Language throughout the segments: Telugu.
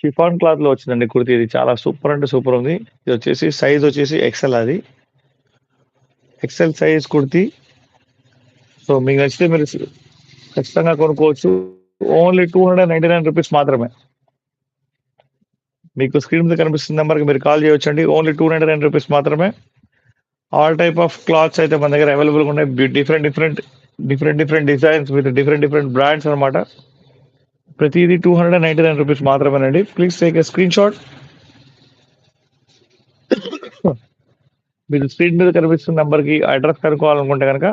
షిఫాన్ క్లాత్‌లో వచ్చిందండి కుర్తీ ఇది. చాలా సూపర్ అంటే సూపర్ ఉంది. ఇదొచ్చేసి సైజ్ వచ్చేసి ఎక్స్‌ఎల్ అది. XL size kurti. సో మీకు నచ్చితే మీరు ఖచ్చితంగా కొనుక్కోవచ్చు. ఓన్లీ రూ. 299 మాత్రమే. మీకు స్క్రీన్ మీద కనిపిస్తున్న నంబర్‌కి మీరు కాల్ చేయొచ్చండి. ఓన్లీ రూ. 299 మాత్రమే. ఆల్ టైప్ ఆఫ్ క్లాత్స్ అయితే మన దగ్గర అవైలబుల్‌గా ఉన్నాయి. Different designs with different brands అన్నమాట. ప్రతిది రూ. 299 మాత్రమేనండి. Please take a screenshot. మీరు స్క్రీన్ మీద కనిపిస్తున్న నంబర్‌కి అడ్రెస్ కనుక్కోవాలనుకుంటే గనక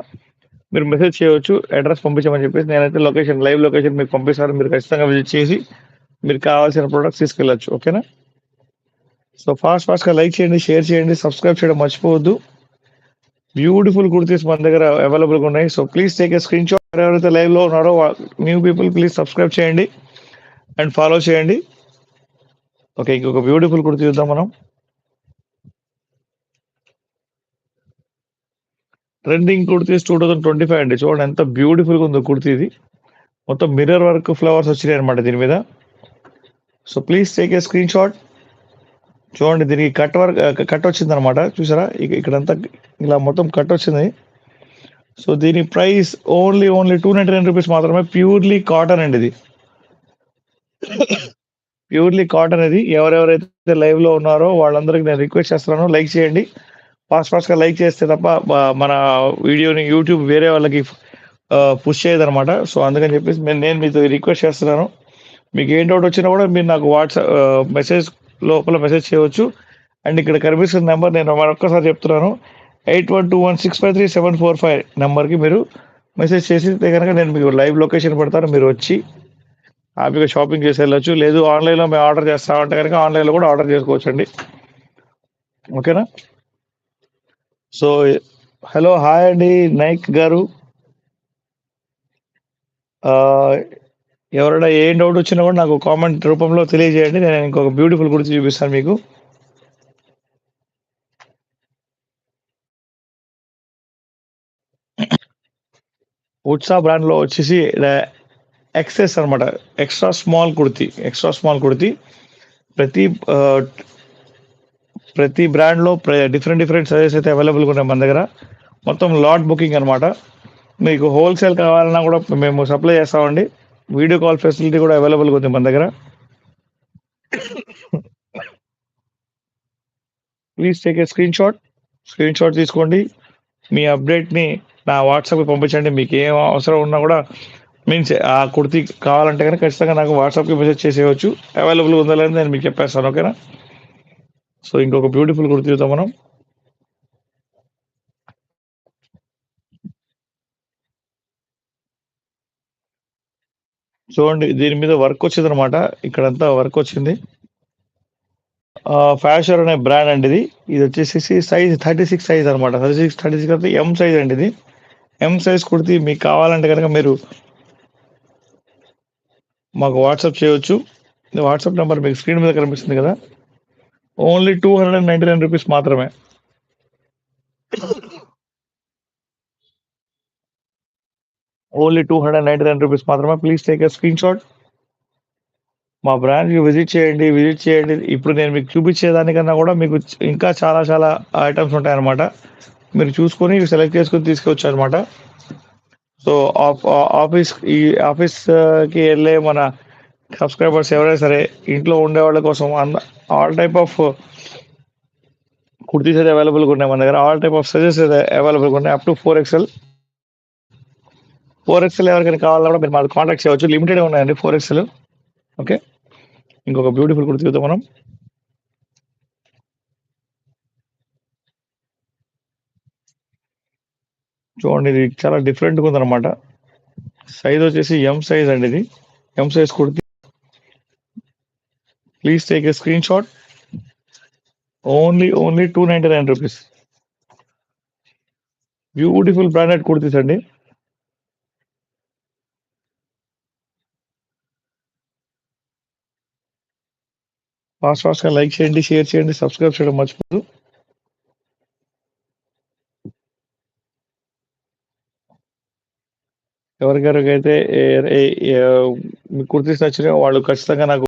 మీరు మెసేజ్ చేయవచ్చు. అడ్రెస్ పంపించమని చెప్పేసి నేనైతే లైవ్ లొకేషన్ మీకు పంపిస్తాను. మీరు ఖచ్చితంగా విజిట్ చేసి మీరు కావాల్సిన ప్రొడక్ట్స్ తీసుకెళ్ళొచ్చు. ఓకేనా? సో ఫాస్ట్‌గా లైక్ చేయండి, షేర్ చేయండి, సబ్స్క్రైబ్ చేయడం మర్చిపోవద్దు. బ్యూటిఫుల్ కుర్తీస్ మన దగ్గర అవైలబుల్‌గా ఉన్నాయి. So please take a screenshot. ఎవరైతే లైవ్‌లో ఉన్నారో న్యూ పీపుల్ ప్లీజ్ సబ్స్క్రైబ్ చేయండి అండ్ ఫాలో చేయండి. ఓకే. ఇంకొక బ్యూటిఫుల్ కుర్తీ చూద్దాం మనం. ట్రెండింగ్ కుర్తీస్ 2025 అండి. చూడండి ఎంత బ్యూటిఫుల్‌గా ఉందో కుర్తీ ఇది. మొత్తం మిర్రర్ వర్క్ ఫ్లవర్స్ వచ్చినాయన్నమాట దీని మీద. So please take a screenshot. చూడండి దీనికి కట్ వచ్చిందనమాట. చూసారా? ఇక్కడంతా ఇలా మొత్తం కట్ వచ్చింది. సో దీని ప్రైస్ ఓన్లీ రూ. 299 మాత్రమే. ప్యూర్‌లీ కాటన్ అండి ఇది. ప్యూర్‌లీ కాటన్ ఇది. ఎవరెవరైతే లైవ్‌లో ఉన్నారో వాళ్ళందరికి నేను రిక్వెస్ట్ చేస్తున్నాను. లైక్ చేయండి. ఫాస్ట్‌గా లైక్ చేస్తే తప్ప మన వీడియోని యూట్యూబ్ వేరే వాళ్ళకి పుష్ చేయదనమాట. సో అందుకని చెప్పేసి నేను మీతో రిక్వెస్ట్ చేస్తున్నాను. మీకు ఏ డౌట్ వచ్చినా కూడా మీరు నాకు మెసేజ్ లోపల మెసేజ్ చేయవచ్చు. అండ్ ఇక్కడ కనిపిస్తున్న నెంబర్ నేను మరొక్కసారి చెప్తున్నాను. 8121653745 నెంబర్‌కి మీరు మెసేజ్ చేసితే గనక నేను మీకు లైవ్ లొకేషన్ పెడతాను. మీరు వచ్చి హ్యాపీగా షాపింగ్ చేసి వెళ్ళొచ్చు. లేదు ఆన్‌లైన్‌లో మేము ఆర్డర్ చేస్తామంటే గనక ఆన్‌లైన్‌లో కూడా ఆర్డర్ చేసుకోవచ్చండి. ఓకేనా? సో హలో, హాయ్ అండి నైక్ గారు. ఆహ్, ఎవరైనా ఏ డౌట్ వచ్చినా కూడా నాకు కామెంట్ రూపంలో తెలియజేయండి. నేను ఇంకొక బ్యూటిఫుల్ గురించి చూపిస్తాను మీకు. ఉట్సా బ్రాండ్‌లో వచ్చేసి ఎక్సెస్ అనమాట. Extra small kurti. ప్రతి ఆహ్, ప్రతి బ్రాండ్‌లో డిఫరెంట్ సైజెస్ అయితే అవైలబుల్‌గా ఉన్నాయి మన దగ్గర. మొత్తం లాట్ బుకింగ్ అనమాట. మీకు హోల్‌సేల్ కావాలన్నా కూడా మేము సప్లై చేస్తామండి. వీడియో కాల్ ఫెసిలిటీ కూడా అవైలబుల్‌గా ఉంది మన దగ్గర. ప్లీజ్ టేక్ ఏ స్క్రీన్‌షాట్ తీసుకోండి. మీ అప్డేట్‌ని నా వాట్సాప్‌కి పంపించండి. మీకేం అవసరం ఉన్నా కూడా మీన్స్ ఆ కుర్తీ కావాలంటే గనక ఖచ్చితంగా నాకు వాట్సాప్‌కి మెసేజ్ చేసేయవచ్చు. అవైలబుల్‌గా ఉందో లేదో నేను మీకు చెప్పేస్తాను. ఓకేనా? సో ఇంకొక బ్యూటిఫుల్ కుర్తీ చూద్దాం మనం. చూడండి దీని మీద వర్క్ వచ్చిందనమాట. ఇక్కడంతా వర్క్ వచ్చింది. ఫ్యాషన్ అనే బ్రాండ్ అండి ఇది. ఇది వచ్చేసేసి సైజ్ 36 సైజ్ అనమాట. 36 అంటే ఎం సైజ్ అండి ఇది. ఎం సైజ్ కుర్తీ మీకు కావాలంటే గనక మీరు మాకు వాట్సాప్ చేయొచ్చు. వాట్సాప్ నంబర్ మీకు స్క్రీన్ మీద కనిపిస్తుంది కదా! ఓన్లీ రూ. 299 మాత్రమే. ఓన్లీ రూ. 299 మాత్రమే. Please take a screenshot. మా బ్రాంచ్‌కి విజిట్ చేయండి. ఇప్పుడు నేను మీకు చూపించేదానికన్నా కూడా మీకు ఇంకా చాలా ఐటెమ్స్ ఉంటాయన్నమాట. మీరు చూసుకొని సెలెక్ట్ చేసుకొని తీసుకోవచ్చనమాట. సో ఈ ఆఫీస్‌కి ఎళ్ళే మన సబ్స్క్రైబర్స్ ఎవరైనా సరే ఇంట్లో ఉండేవాళ్ళ కోసం ఆల్ టైప్ ఆఫ్ కుర్తీస్ అయితే అవైలబుల్‌గా ఉన్నాయి మన దగ్గర. ఆల్ టైప్ ఆఫ్ సైజెస్ అయితే అవైలబుల్‌గా ఉన్నాయి. Up to 4XL. 4XL ఎవరికైనా కావాలన్నా కూడా మీరు మాకు కాంటాక్ట్ చేయవచ్చు. లిమిటెడే ఉన్నాయండి 4XL. ఓకే. ఇంకొక బ్యూటిఫుల్ కుర్తీ చూద్దాం మనం. చూడండి ఇది చాలా డిఫరెంట్‌గా ఉందన్నమాట. సైజ్ వచ్చేసి ఎం సైజ్ అండి ఇది. M size kurti. Please take a screenshot. Only రూ. 299. బ్యూటిఫుల్ బ్రాండెడ్ కుర్తీస్ అండి. ఫాస్ట్‌గా లైక్ చేయండి, షేర్ చేయండి, సబ్స్క్రైబ్ చేయడం మర్చిపోవద్దు. ఎవరికెవరికైతే ఏ ఏ ఏ మీకు కుర్తీస్ నచ్చినాయో వాళ్ళు ఖచ్చితంగా నాకు